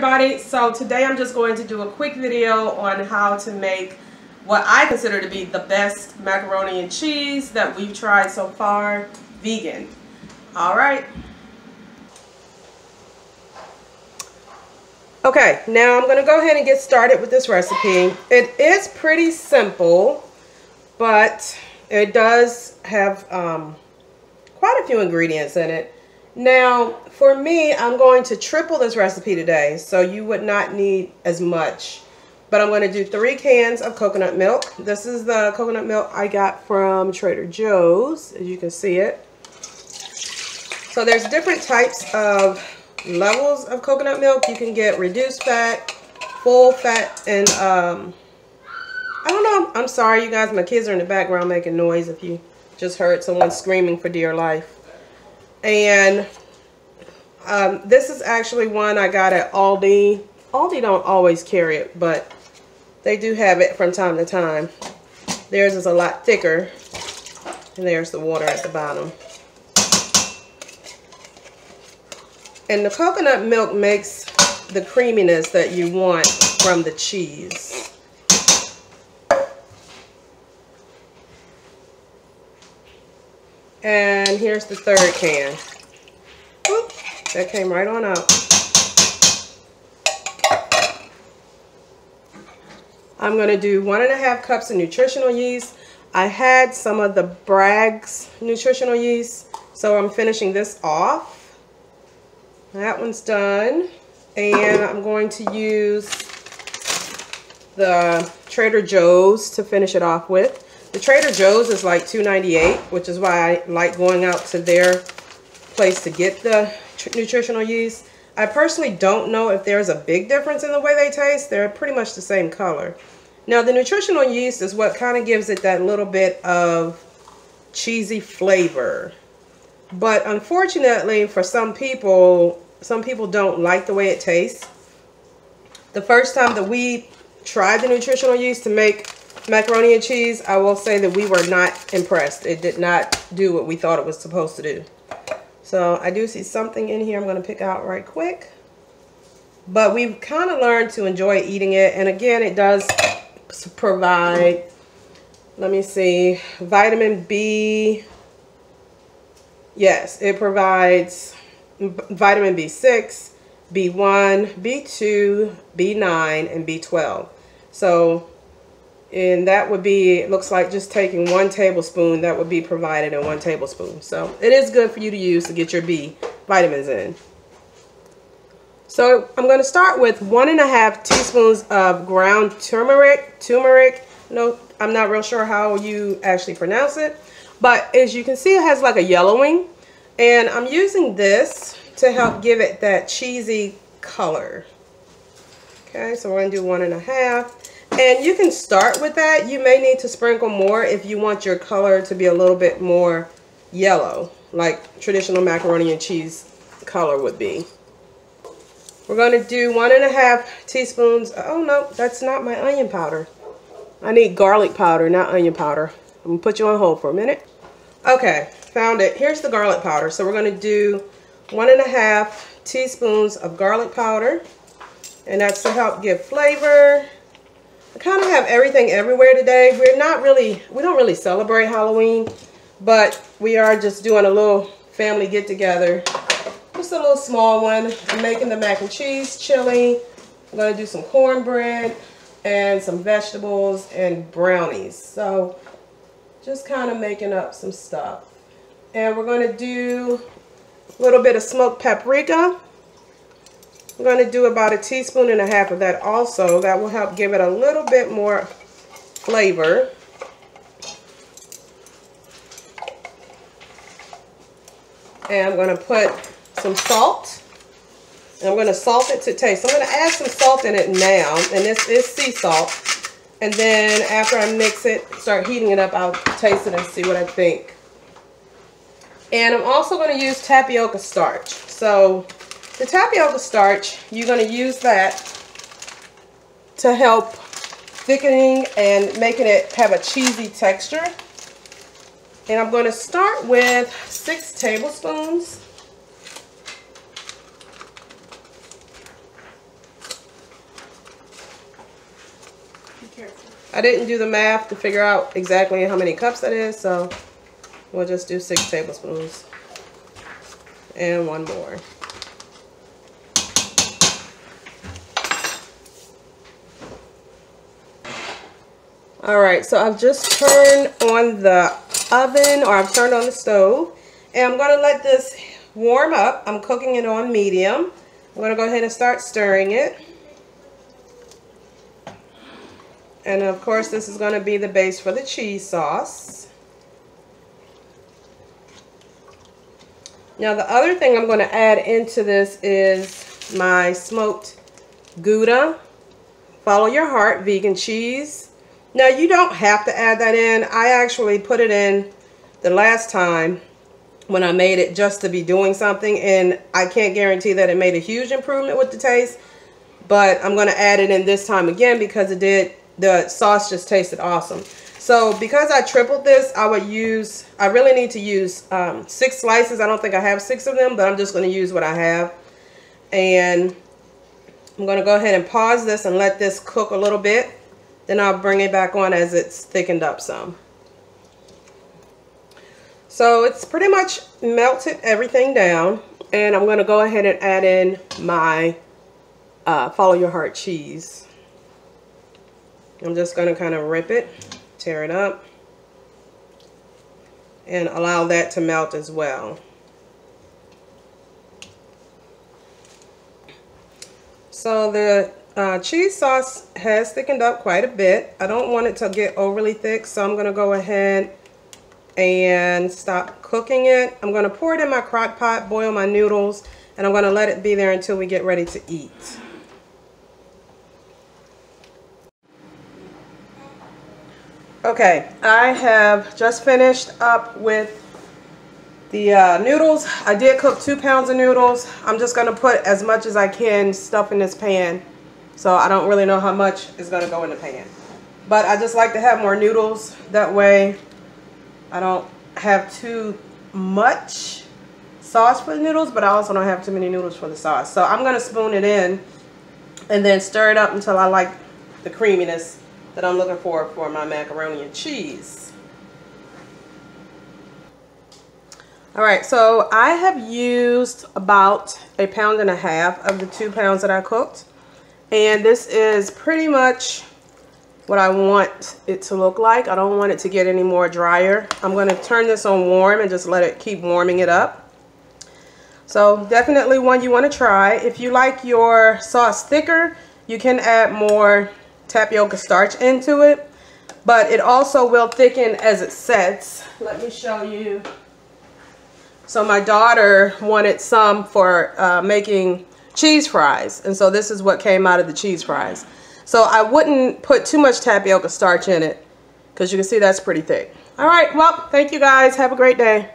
everybody. So today I'm just going to do a quick video on how to make what I consider to be the best macaroni and cheese that we've tried so far, vegan. Alright. Okay, now I'm going to go ahead and get started with this recipe. It is pretty simple, but it does have quite a few ingredients in it. Now, for me, I'm going to triple this recipe today, so you would not need as much. But I'm going to do 3 cans of coconut milk. This is the coconut milk I got from Trader Joe's, as you can see it. So there's different types of levels of coconut milk. You can get reduced fat, full fat, and I don't know. I'm sorry, you guys. My kids are in the background making noise if you just heard someone screaming for dear life. And this is actually one I got at Aldi. Aldi don't always carry it, but they do have it from time to time. Theirs is a lot thicker, and there's the water at the bottom. And the coconut milk makes the creaminess that you want from the cheese. And here's the 3rd can. Oop, that came right on out. I'm going to do 1.5 cups of nutritional yeast. I had some of the Bragg's nutritional yeast, so I'm finishing this off. That one's done. And I'm going to use the Trader Joe's to finish it off with. The Trader Joe's is like $2.98, which is why I like going out to their place to get the nutritional yeast. I personally don't know if there's a big difference in the way they taste. They're pretty much the same color. Now, the nutritional yeast is what kind of gives it that little bit of cheesy flavor. But unfortunately, for some people don't like the way it tastes. The first time that we tried the nutritional yeast to make macaroni and cheese, I will say that we were not impressed. It did not do what we thought it was supposed to do. So I do see something in here I'm going to pick out right quick. But we've kind of learned to enjoy eating it. And again, it does provide, let me see, vitamin B. Yes, it provides vitamin B6, B1, B2, B9, and B12. So, and that would be, it looks like just taking 1 tablespoon, that would be provided in 1 tablespoon. So it is good for you to use to get your B vitamins in. So I'm going to start with 1.5 teaspoons of ground turmeric. No, I'm not real sure how you actually pronounce it. But as you can see, it has like a yellowing. And I'm using this to help give it that cheesy color. Okay, so we're going to do 1.5. And you can start with that. You may need to sprinkle more if you want your color to be a little bit more yellow, like traditional macaroni and cheese color would be. We're going to do 1.5 teaspoons. Oh no, that's not my onion powder. I need garlic powder, not onion powder. I'm going to put you on hold for a minute. Okay, found it. Here's the garlic powder. So we're going to do 1.5 teaspoons of garlic powder. And that's to help give flavor. I kind of have everything everywhere today. We don't really celebrate Halloween, but we are just doing a little family get together. Just a little small one. I'm making the mac and cheese chili. I'm going to do some cornbread and some vegetables and brownies. So just kind of making up some stuff. And we're going to do a little bit of smoked paprika. I'm going to do about 1.5 teaspoons of that also. That will help give it a little bit more flavor. And I'm going to put some salt. And I'm going to salt it to taste. So I'm going to add some salt in it now. And this is sea salt. And then after I mix it, start heating it up, I'll taste it and see what I think. And I'm also going to use tapioca starch. So the tapioca starch, you're going to use that to help thickening and making it have a cheesy texture. And I'm going to start with 6 tablespoons. I didn't do the math to figure out exactly how many cups that is, so we'll just do 6 tablespoons. And one more. Alright, so I've just turned on the oven, or I've turned on the stove, and I'm going to let this warm up. I'm cooking it on medium. I'm going to go ahead and start stirring it. And of course, this is going to be the base for the cheese sauce. Now, the other thing I'm going to add into this is my smoked Gouda. Follow your heart vegan cheese. Now, you don't have to add that in. I actually put it in the last time when I made it just to be doing something, and I can't guarantee that it made a huge improvement with the taste, but I'm going to add it in this time again because it did. The sauce just tasted awesome. So because I tripled this, I really need to use 6 slices. I don't think I have 6 of them, but I'm just going to use what I have. And I'm going to go ahead and pause this and let this cook a little bit. Then I'll bring it back on as it's thickened up some. So it's pretty much melted everything down. And I'm going to go ahead and add in my Follow Your Heart cheese. I'm just going to kind of rip it, tear it up, and allow that to melt as well. So the cheese sauce has thickened up quite a bit. I don't want it to get overly thick, so I'm going to go ahead and stop cooking it. I'm going to pour it in my crock pot, boil my noodles, and I'm going to let it be there until we get ready to eat. Okay, I have just finished up with the noodles. I did cook 2 pounds of noodles. I'm just going to put as much as I can stuff in this pan. So I don't really know how much is going to go in the pan. But I just like to have more noodles. That way I don't have too much sauce for the noodles, but I also don't have too many noodles for the sauce. So I'm going to spoon it in and then stir it up until I like the creaminess that I'm looking for my macaroni and cheese. Alright, so I have used about 1.5 pounds of the 2 pounds that I cooked. And this is pretty much what I want it to look like. I don't want it to get any more drier. I'm going to turn this on warm and just let it keep warming it up. So definitely one you want to try. If you like your sauce thicker, you can add more tapioca starch into it, but it also will thicken as it sets. Let me show you. So my daughter wanted some for making cheese fries, and so this is what came out of the cheese fries. So I wouldn't put too much tapioca starch in it because you can see that's pretty thick. All right, well, thank you guys. Have a great day.